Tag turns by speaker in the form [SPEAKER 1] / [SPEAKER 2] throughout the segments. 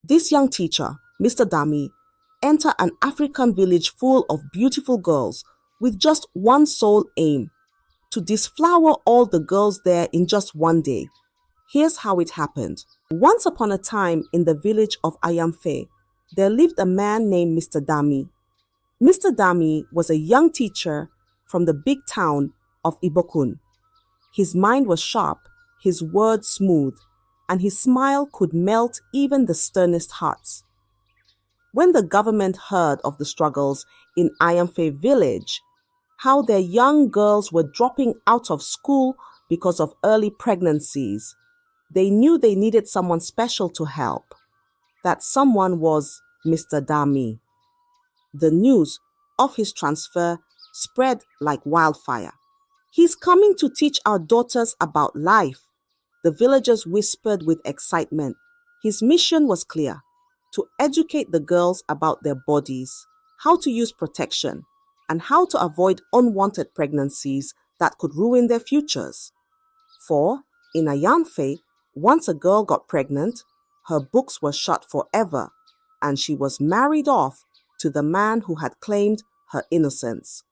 [SPEAKER 1] This young teacher, Mr. Dami, entered an African village full of beautiful girls with just one sole aim: to disflower all the girls there in just one day. Here's how it happened. Once upon a time in the village of Ayanfe, there lived a man named Mr. Dami. Mr. Dami was a young teacher from the big town of Ibokun. His mind was sharp, his words smooth, and his smile could melt even the sternest hearts. When the government heard of the struggles in Ayanfe village, how their young girls were dropping out of school because of early pregnancies, they knew they needed someone special to help. That someone was Mr. Dami. The news of his transfer spread like wildfire. "He's coming to teach our daughters about life," the villagers whispered with excitement. His mission was clear: to educate the girls about their bodies, how to use protection, and how to avoid unwanted pregnancies that could ruin their futures. For, in Ayanfe, once a girl got pregnant, her books were shut forever, and she was married off to the man who had claimed her innocence.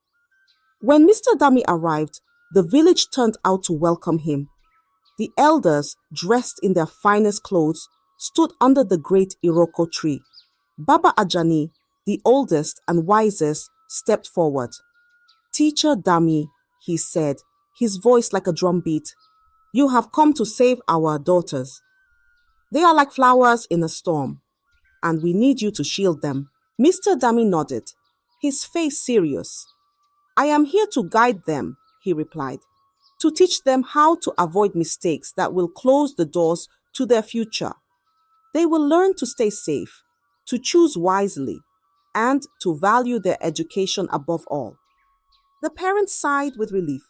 [SPEAKER 1] When Mr. Dami arrived, the village turned out to welcome him. The elders, dressed in their finest clothes, stood under the great Iroko tree. Baba Ajani, the oldest and wisest, stepped forward. "Teacher Dami," he said, his voice like a drumbeat, "you have come to save our daughters. They are like flowers in a storm, and we need you to shield them." Mr. Dami nodded, his face serious. "I am here to guide them," he replied, "to teach them how to avoid mistakes that will close the doors to their future. They will learn to stay safe, to choose wisely, and to value their education above all." The parents sighed with relief.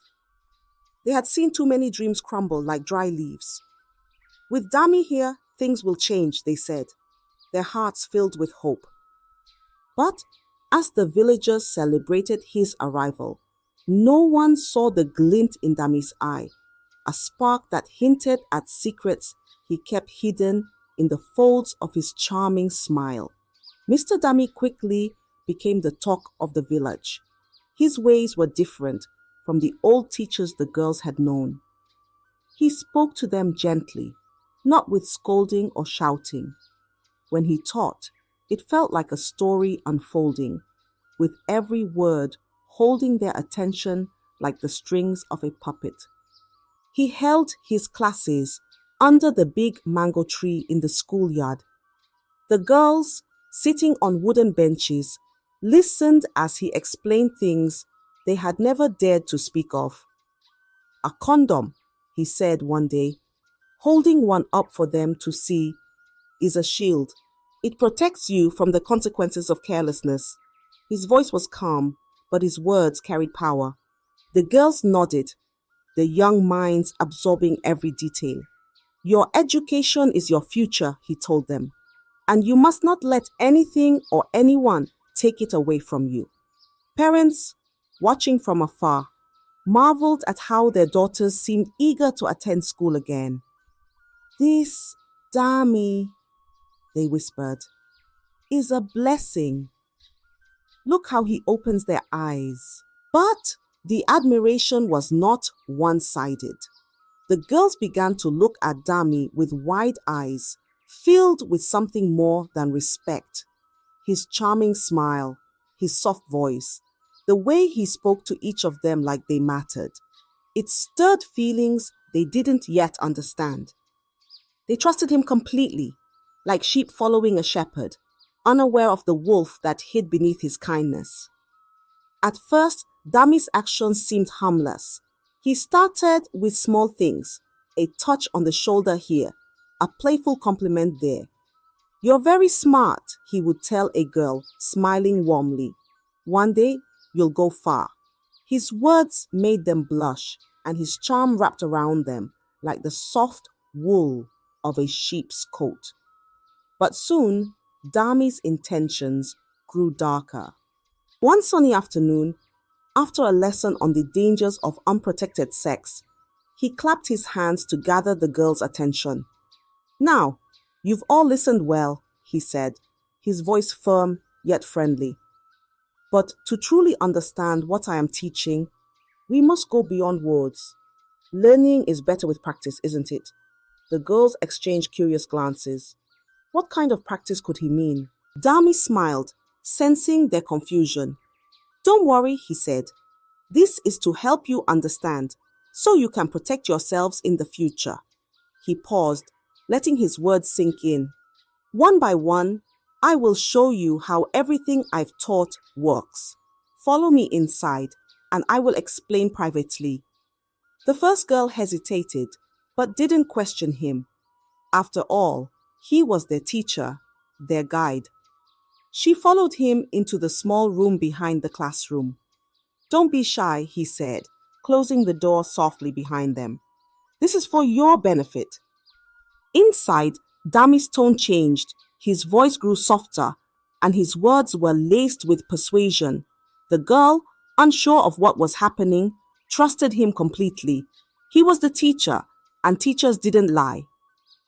[SPEAKER 1] They had seen too many dreams crumble like dry leaves. "With Dami here, things will change," they said, their hearts filled with hope. But as the villagers celebrated his arrival, no one saw the glint in Dami's eye, a spark that hinted at secrets he kept hidden in the folds of his charming smile. Mr. Dami quickly became the talk of the village. His ways were different from the old teachers the girls had known. He spoke to them gently, not with scolding or shouting. When he taught, it felt like a story unfolding, with every word holding their attention like the strings of a puppet. He held his classes under the big mango tree in the schoolyard. The girls, sitting on wooden benches, listened as he explained things they had never dared to speak of. "A condom," he said one day, holding one up for them to see, "is a shield. It protects you from the consequences of carelessness." His voice was calm, but his words carried power. The girls nodded, their young minds absorbing every detail. "Your education is your future," he told them, "and you must not let anything or anyone take it away from you." Parents, watching from afar, marveled at how their daughters seemed eager to attend school again. "This Dami," they whispered, "is a blessing. Look how he opens their eyes." But the admiration was not one-sided. The girls began to look at Dami with wide eyes, filled with something more than respect. His charming smile, his soft voice, the way he spoke to each of them like they mattered. It stirred feelings they didn't yet understand. They trusted him completely, like sheep following a shepherd, unaware of the wolf that hid beneath his kindness. At first, Dami's actions seemed harmless. He started with small things, a touch on the shoulder here, a playful compliment there. "You're very smart," he would tell a girl, smiling warmly. "One day, you'll go far." His words made them blush, and his charm wrapped around them like the soft wool of a sheep's coat. But soon, Dami's intentions grew darker. One sunny afternoon, after a lesson on the dangers of unprotected sex, he clapped his hands to gather the girls' attention. "Now, you've all listened well. he said, his voice firm yet friendly. But to truly understand what I am teaching, we must go beyond words. Learning is better with practice, isn't it? The girls exchanged curious glances. What kind of practice could he mean? Dami smiled, sensing their confusion. Don't worry, he said. This is to help you understand, so you can protect yourselves in the future. He paused, letting his words sink in. One by one, I will show you how everything I've taught works. Follow me inside, and I will explain privately. The first girl hesitated, but didn't question him. After all, he was their teacher, their guide. She followed him into the small room behind the classroom. Don't be shy, he said, closing the door softly behind them. This is for your benefit. Inside, Dami's tone changed. His voice grew softer, and his words were laced with persuasion. The girl, unsure of what was happening, trusted him completely. He was the teacher, and teachers didn't lie.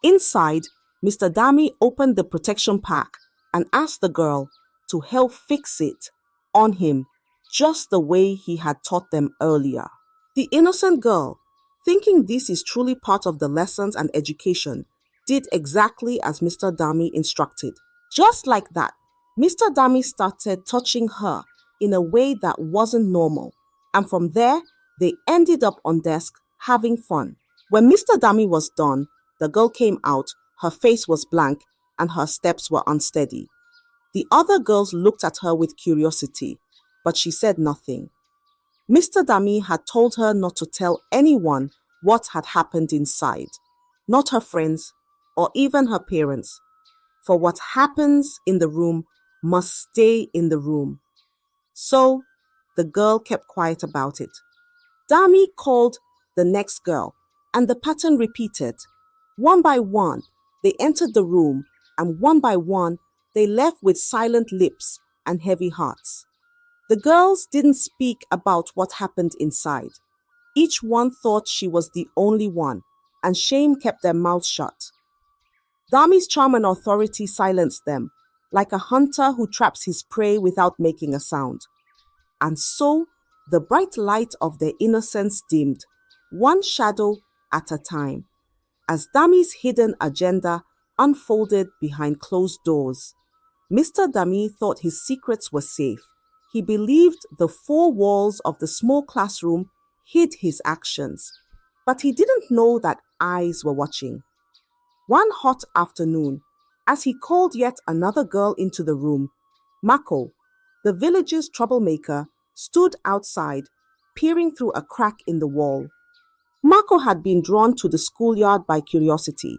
[SPEAKER 1] Inside, Mr. Dami opened the protection pack and asked the girl to help fix it on him, just the way he had taught them earlier. The innocent girl, thinking this is truly part of the lessons and education, did exactly as Mr. Dami instructed. Just like that, Mr. Dami started touching her in a way that wasn't normal, and from there, they ended up on desk having fun. When Mr. Dami was done, the girl came out, her face was blank, and her steps were unsteady. The other girls looked at her with curiosity, but she said nothing. Mr. Dami had told her not to tell anyone what had happened inside, not her friends or even her parents, for what happens in the room must stay in the room. So, the girl kept quiet about it. Dami called the next girl, and the pattern repeated. One by one, they entered the room, and one by one, they left with silent lips and heavy hearts. The girls didn't speak about what happened inside. Each one thought she was the only one, and shame kept their mouths shut. Dami's charm and authority silenced them, like a hunter who traps his prey without making a sound. And so, the bright light of their innocence dimmed, one shadow at a time, as Dami's hidden agenda unfolded behind closed doors. Mr. Dami thought his secrets were safe. He believed the four walls of the small classroom hid his actions, but he didn't know that eyes were watching. One hot afternoon, as he called yet another girl into the room, Mako, the village's troublemaker, stood outside, peering through a crack in the wall. Mako had been drawn to the schoolyard by curiosity.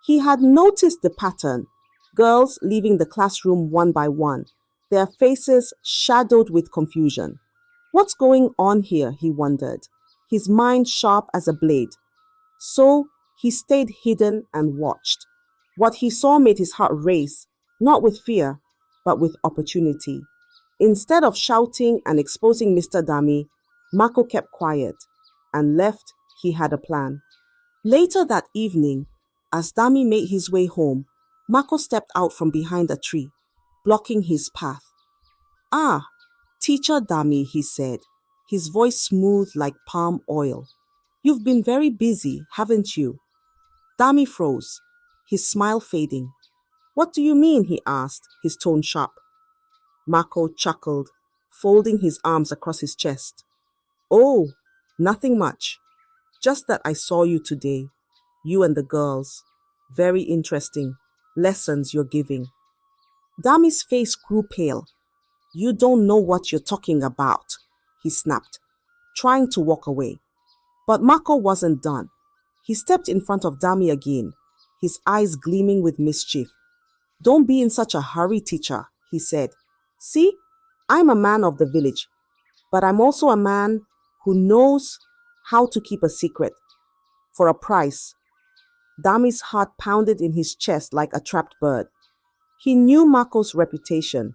[SPEAKER 1] He had noticed the pattern, girls leaving the classroom one by one, their faces shadowed with confusion. What's going on here, he wondered, his mind sharp as a blade. So he stayed hidden and watched. What he saw made his heart race, not with fear, but with opportunity. Instead of shouting and exposing Mr. Dami, Mako kept quiet, and left he had a plan. Later that evening, as Dami made his way home, Mako stepped out from behind a tree, blocking his path. Ah, Teacher Dami, he said, his voice smooth like palm oil. You've been very busy, haven't you? Dami froze, his smile fading. What do you mean? He asked, his tone sharp. Mako chuckled, folding his arms across his chest. Oh, nothing much. Just that I saw you today, you and the girls. Very interesting. Lessons you're giving. Dami's face grew pale. You don't know what you're talking about, he snapped, trying to walk away. But Mako wasn't done. He stepped in front of Dami again, his eyes gleaming with mischief. Don't be in such a hurry, teacher, he said. See, I'm a man of the village, but I'm also a man who knows how to keep a secret. For a price. Dami's heart pounded in his chest like a trapped bird. He knew Mako's reputation.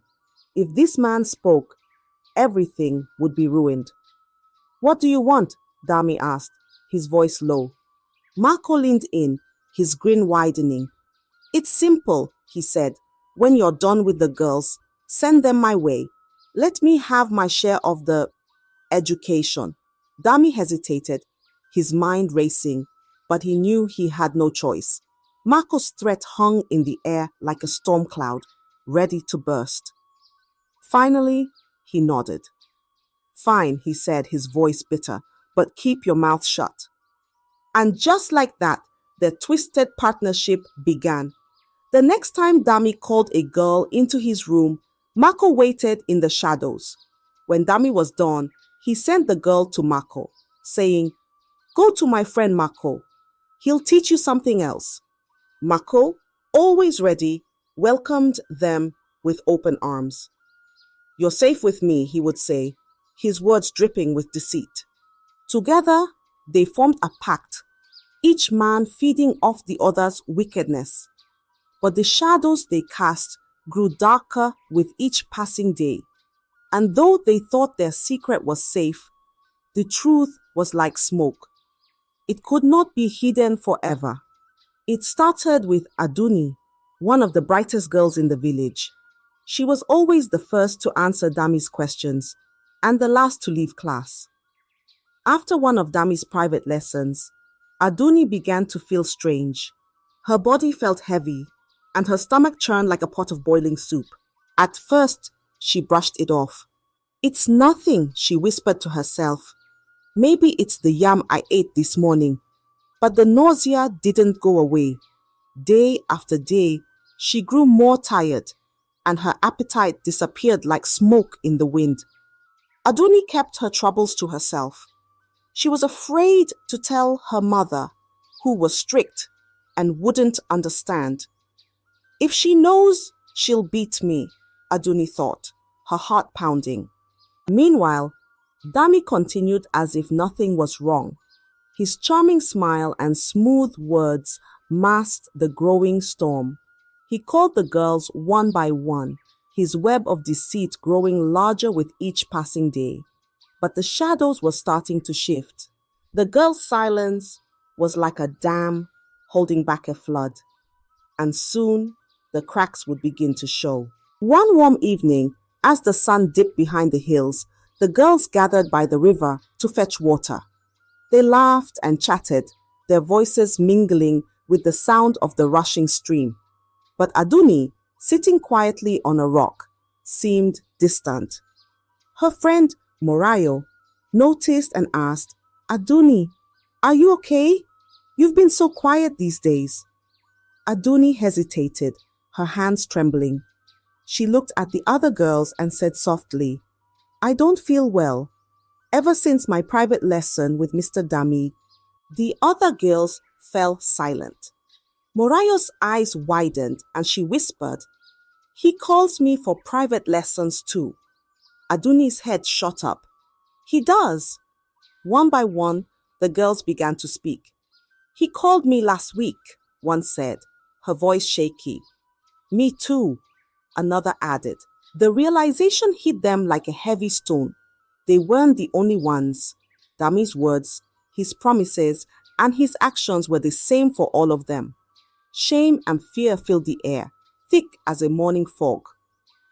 [SPEAKER 1] If this man spoke, everything would be ruined. What do you want? Dami asked, his voice low. Mako leaned in, his grin widening. It's simple, he said, When you're done with the girls, send them my way. Let me have my share of the education. Dami hesitated, his mind racing, but he knew he had no choice. Mako's threat hung in the air like a storm cloud, ready to burst. Finally, he nodded. Fine, he said, his voice bitter, but keep your mouth shut. And just like that, their twisted partnership began. The next time Dami called a girl into his room, Mako waited in the shadows. When Dami was done, he sent the girl to Mako, saying, "Go to my friend Mako. He'll teach you something else." Mako, always ready, welcomed them with open arms. "You're safe with me," he would say, his words dripping with deceit. Together, they formed a pact, each man feeding off the other's wickedness. But the shadows they cast grew darker with each passing day. And though they thought their secret was safe, the truth was like smoke. It could not be hidden forever. It started with Aduni, one of the brightest girls in the village. She was always the first to answer Dami's questions and the last to leave class. After one of Dami's private lessons, Aduni began to feel strange. Her body felt heavy, and her stomach churned like a pot of boiling soup. At first, she brushed it off. "It's nothing," she whispered to herself. "Maybe it's the yam I ate this morning." But the nausea didn't go away. Day after day, she grew more tired, and her appetite disappeared like smoke in the wind. Aduni kept her troubles to herself. She was afraid to tell her mother, who was strict and wouldn't understand. "If she knows, she'll beat me," Aduni thought, her heart pounding. Meanwhile, Dami continued as if nothing was wrong. His charming smile and smooth words masked the growing storm. He called the girls one by one, his web of deceit growing larger with each passing day. But the shadows were starting to shift. The girls' silence was like a dam holding back a flood. And soon, the cracks would begin to show. One warm evening, as the sun dipped behind the hills, the girls gathered by the river to fetch water. They laughed and chatted, their voices mingling with the sound of the rushing stream. But Aduni, sitting quietly on a rock, seemed distant. Her friend, Morayo, noticed and asked, "Aduni, are you okay? You've been so quiet these days." Aduni hesitated, her hands trembling. She looked at the other girls and said softly, "I don't feel well. Ever since my private lesson with Mr. Dami." The other girls fell silent. Morayo's eyes widened and she whispered, "He calls me for private lessons too." Aduni's head shot up. "He does." One by one, the girls began to speak. "He called me last week," one said, her voice shaky. "Me too," another added. The realization hit them like a heavy stone. They weren't the only ones. Dami's words, his promises, and his actions were the same for all of them. Shame and fear filled the air, thick as a morning fog.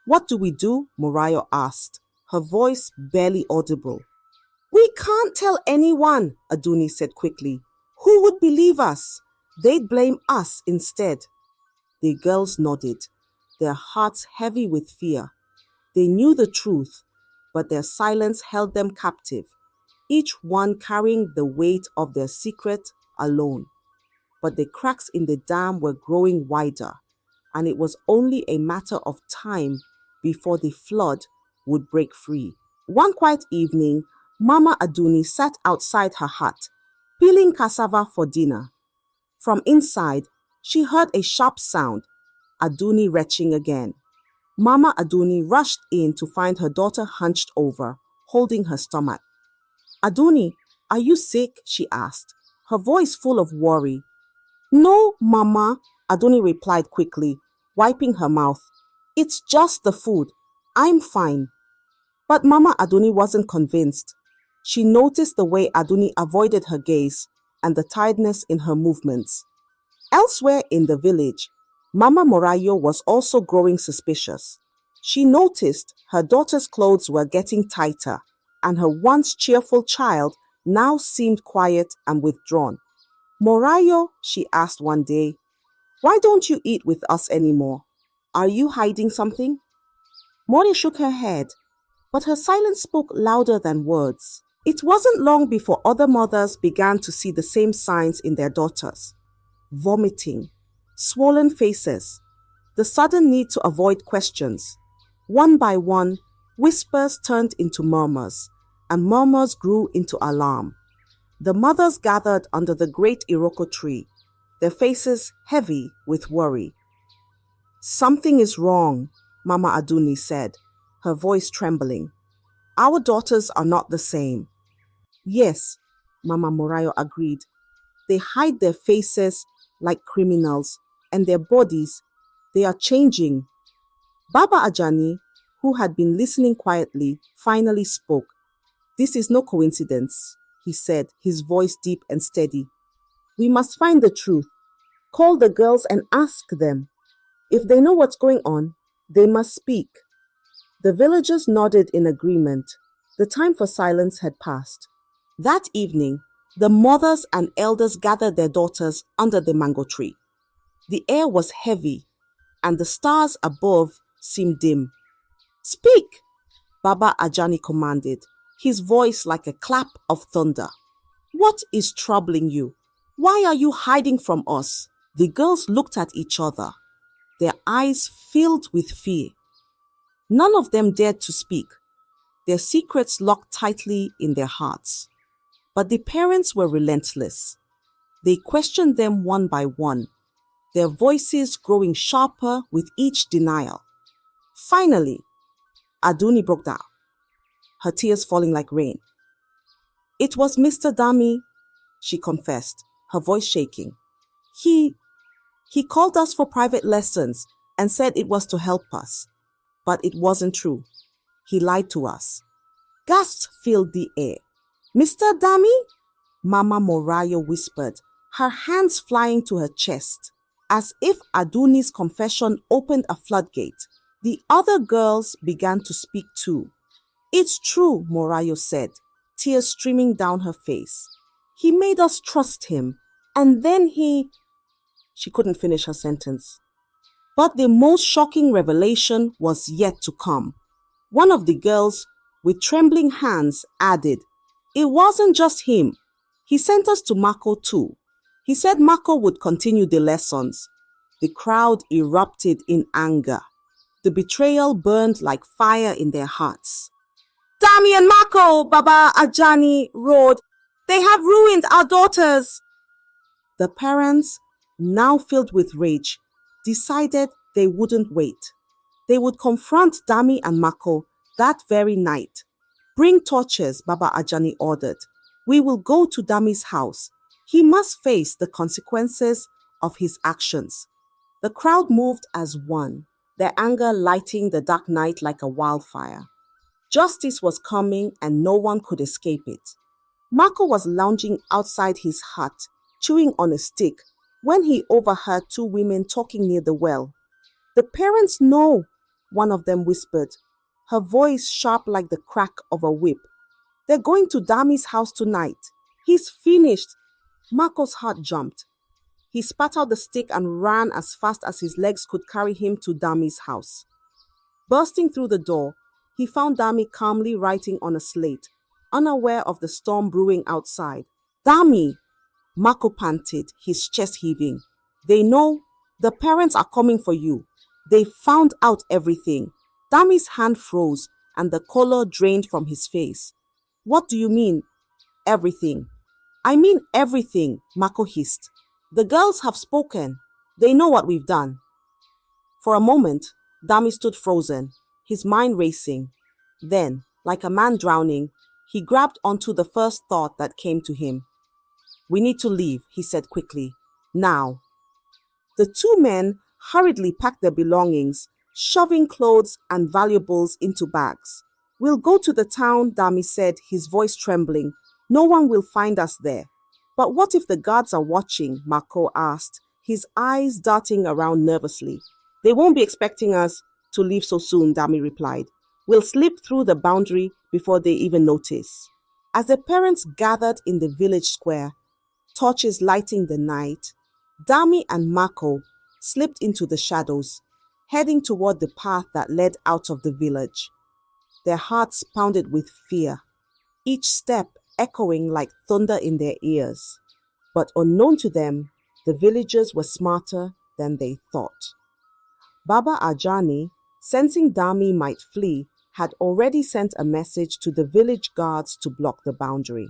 [SPEAKER 1] "What do we do?" Morayo asked, her voice barely audible. "We can't tell anyone," Aduni said quickly. "Who would believe us? They'd blame us instead." The girls nodded, their hearts heavy with fear. They knew the truth, but their silence held them captive, each one carrying the weight of their secret alone. But the cracks in the dam were growing wider, and it was only a matter of time before the flood would break free. One quiet evening, Mama Aduni sat outside her hut, peeling cassava for dinner. From inside, she heard a sharp sound, Aduni retching again. Mama Aduni rushed in to find her daughter hunched over, holding her stomach. "Aduni, are you sick?" she asked, her voice full of worry. "No, Mama," Aduni replied quickly, wiping her mouth. "It's just the food. I'm fine." But Mama Aduni wasn't convinced. She noticed the way Aduni avoided her gaze and the tiredness in her movements. Elsewhere in the village, Mama Morayo was also growing suspicious. She noticed her daughter's clothes were getting tighter, and her once cheerful child now seemed quiet and withdrawn. Morayo, she asked one day, why don't you eat with us anymore? Are you hiding something? Mori shook her head, but her silence spoke louder than words. It wasn't long before other mothers began to see the same signs in their daughters: vomiting, swollen faces, the sudden need to avoid questions. One by one, whispers turned into murmurs, and murmurs grew into alarm. The mothers gathered under the great Iroko tree, their faces heavy with worry. Something is wrong, Mama Aduni said, her voice trembling. Our daughters are not the same. Yes, Mama Morayo agreed. They hide their faces like criminals, and their bodies, they are changing. Baba Ajani, who had been listening quietly, finally spoke. This is no coincidence, he said, his voice deep and steady. We must find the truth. Call the girls and ask them. If they know what's going on, they must speak. The villagers nodded in agreement. The time for silence had passed. That evening, the mothers and elders gathered their daughters under the mango tree. The air was heavy, and the stars above seemed dim. Speak, Baba Ajani commanded, his voice like a clap of thunder. What is troubling you? Why are you hiding from us? The girls looked at each other, their eyes filled with fear. None of them dared to speak, their secrets locked tightly in their hearts. But the parents were relentless. They questioned them one by one, their voices growing sharper with each denial. Finally, Aduni broke down, her tears falling like rain. It was Mr. Dami, she confessed, her voice shaking. He called us for private lessons and said it was to help us. But it wasn't true. He lied to us. Gasps filled the air. Mr. Dami? Mama Morayo whispered, her hands flying to her chest, as if Aduni's confession opened a floodgate. The other girls began to speak too. It's true, Morayo said, tears streaming down her face. He made us trust him, and then She couldn't finish her sentence. But the most shocking revelation was yet to come. One of the girls, with trembling hands, added, it wasn't just him. He sent us to Mako too. He said Mako would continue the lessons. The crowd erupted in anger. The betrayal burned like fire in their hearts. Dami and Mako, Baba Ajani roared. They have ruined our daughters. The parents, now filled with rage, decided they wouldn't wait. They would confront Dami and Mako that very night. Bring torches, Baba Ajani ordered. We will go to Dami's house. He must face the consequences of his actions. The crowd moved as one, their anger lighting the dark night like a wildfire. Justice was coming and no one could escape it. Mako was lounging outside his hut, chewing on a stick, when he overheard two women talking near the well. The parents know, one of them whispered, her voice sharp like the crack of a whip. They're going to Dami's house tonight. He's finished. Mako's heart jumped. He spat out the stick and ran as fast as his legs could carry him to Dami's house. Bursting through the door, he found Dami calmly writing on a slate, unaware of the storm brewing outside. Dami, Mako panted, his chest heaving. They know. The parents are coming for you. They found out everything. Dami's hand froze and the color drained from his face. What do you mean, everything? I mean everything, Mako hissed. The girls have spoken. They know what we've done. For a moment, Dami stood frozen, his mind racing. Then, like a man drowning, he grabbed onto the first thought that came to him. We need to leave, he said quickly. Now. The two men hurriedly packed their belongings, shoving clothes and valuables into bags. We'll go to the town, Dami said, his voice trembling. No one will find us there. But what if the guards are watching? Mako asked, his eyes darting around nervously. They won't be expecting us to leave so soon, Dami replied. We'll slip through the boundary before they even notice. As the parents gathered in the village square, torches lighting the night, Dami and Mako slipped into the shadows, heading toward the path that led out of the village. Their hearts pounded with fear, each step echoing like thunder in their ears. But unknown to them, the villagers were smarter than they thought. Baba Ajani, sensing Dami might flee, had already sent a message to the village guards to block the boundary.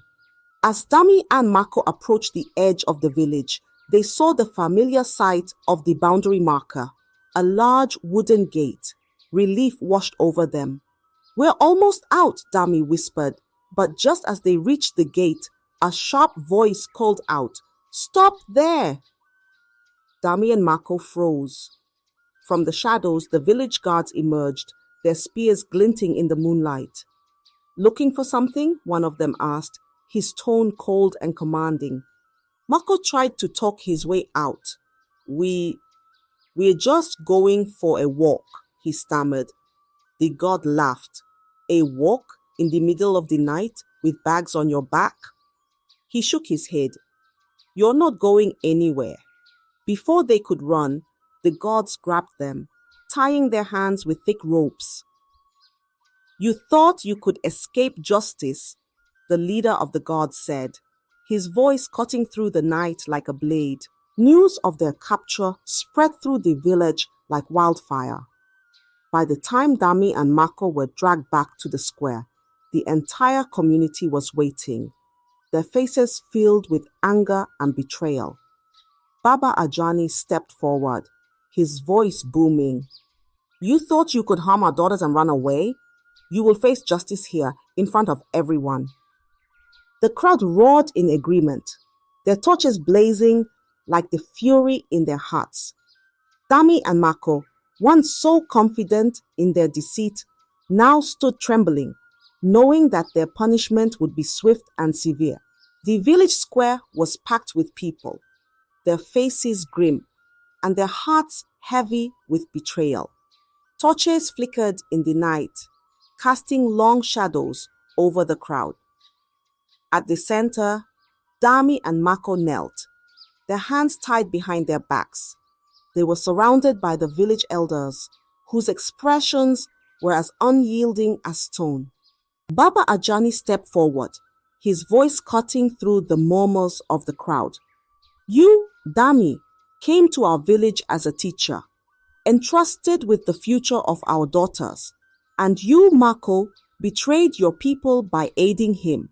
[SPEAKER 1] As Dami and Mako approached the edge of the village, they saw the familiar sight of the boundary marker, a large wooden gate. Relief washed over them. We're almost out, Dami whispered, but just as they reached the gate, a sharp voice called out, "Stop there!" Dami and Mako froze. From the shadows, the village guards emerged, their spears glinting in the moonlight. "Looking for something?" one of them asked, his tone cold and commanding. Mako tried to talk his way out. We're just going for a walk," he stammered. The god laughed. "A walk in the middle of the night with bags on your back?" He shook his head. "You're not going anywhere." Before they could run, the gods grabbed them, tying their hands with thick ropes. "You thought you could escape justice," the leader of the gods said, his voice cutting through the night like a blade. News of their capture spread through the village like wildfire. By the time Dami and Mako were dragged back to the square, the entire community was waiting, their faces filled with anger and betrayal. Baba Ajani stepped forward, his voice booming. "You thought you could harm our daughters and run away? You will face justice here in front of everyone." The crowd roared in agreement, their torches blazing like the fury in their hearts. Dami and Mako, once so confident in their deceit, now stood trembling, knowing that their punishment would be swift and severe. The village square was packed with people, their faces grim, and their hearts heavy with betrayal. Torches flickered in the night, casting long shadows over the crowd. At the center, Dami and Mako knelt, their hands tied behind their backs. They were surrounded by the village elders, whose expressions were as unyielding as stone. Baba Ajani stepped forward, his voice cutting through the murmurs of the crowd. "You, Dami, came to our village as a teacher, entrusted with the future of our daughters, and you, Mako, betrayed your people by aiding him.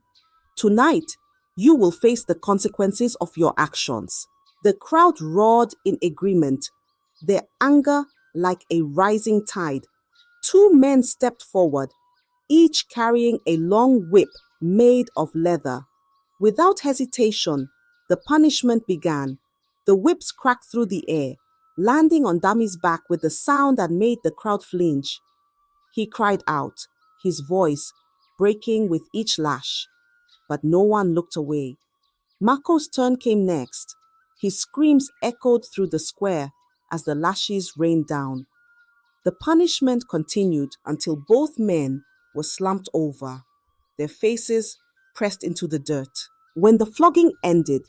[SPEAKER 1] Tonight, you will face the consequences of your actions." The crowd roared in agreement, their anger like a rising tide. Two men stepped forward, each carrying a long whip made of leather. Without hesitation, the punishment began. The whips cracked through the air, landing on Dami's back with a sound that made the crowd flinch. He cried out, his voice breaking with each lash, but no one looked away. Mako's turn came next. His screams echoed through the square as the lashes rained down. The punishment continued until both men were slumped over, their faces pressed into the dirt. When the flogging ended,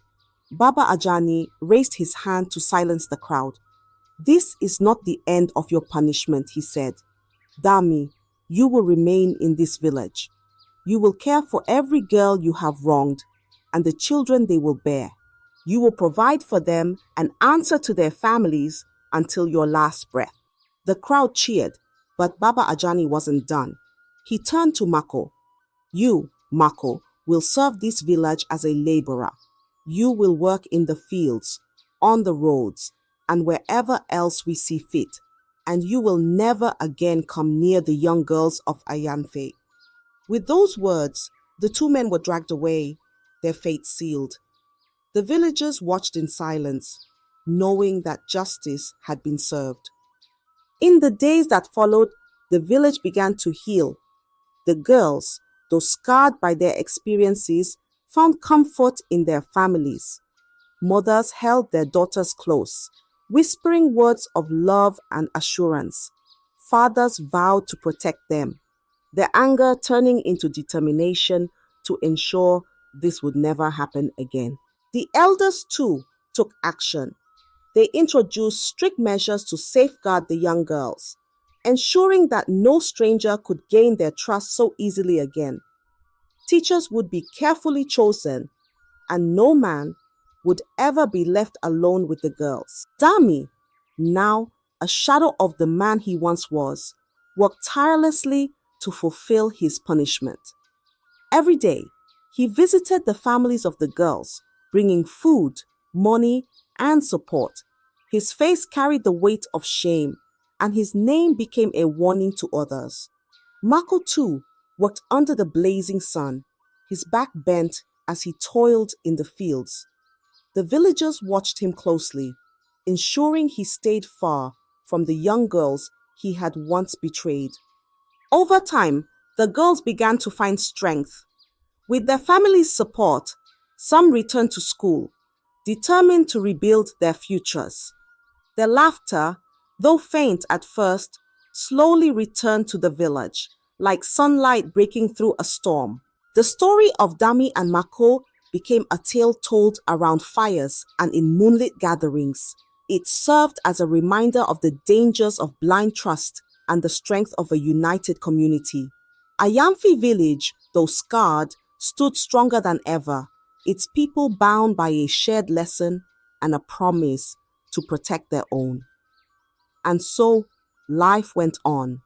[SPEAKER 1] Baba Ajani raised his hand to silence the crowd. "This is not the end of your punishment," he said. "Dami, you will remain in this village. You will care for every girl you have wronged and the children they will bear. You will provide for them and answer to their families until your last breath." The crowd cheered, but Baba Ajani wasn't done. He turned to Mako. "You, Mako, will serve this village as a laborer. You will work in the fields, on the roads, and wherever else we see fit, and you will never again come near the young girls of Ayanfe." With those words, the two men were dragged away, their fate sealed. The villagers watched in silence, knowing that justice had been served. In the days that followed, the village began to heal. The girls, though scarred by their experiences, found comfort in their families. Mothers held their daughters close, whispering words of love and assurance. Fathers vowed to protect them, their anger turning into determination to ensure this would never happen again. The elders, too, took action. They introduced strict measures to safeguard the young girls, ensuring that no stranger could gain their trust so easily again. Teachers would be carefully chosen, and no man would ever be left alone with the girls. Dami, now a shadow of the man he once was, worked tirelessly to fulfill his punishment. Every day, he visited the families of the girls, bringing food, money, and support. His face carried the weight of shame, and his name became a warning to others. Mako, too, worked under the blazing sun, his back bent as he toiled in the fields. The villagers watched him closely, ensuring he stayed far from the young girls he had once betrayed. Over time, the girls began to find strength. With their family's support, some returned to school, determined to rebuild their futures. Their laughter, though faint at first, slowly returned to the village, like sunlight breaking through a storm. The story of Dami and Mako became a tale told around fires and in moonlit gatherings. It served as a reminder of the dangers of blind trust and the strength of a united community. Ayanfe village, though scarred, stood stronger than ever, its people bound by a shared lesson and a promise to protect their own. And so, life went on,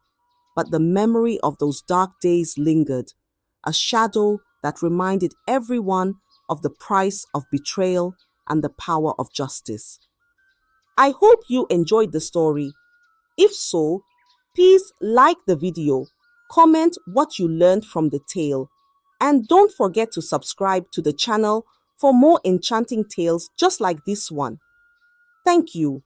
[SPEAKER 1] but the memory of those dark days lingered, a shadow that reminded everyone of the price of betrayal and the power of justice. I hope you enjoyed the story. If so, please like the video, comment what you learned from the tale, and don't forget to subscribe to the channel for more enchanting tales just like this one. Thank you.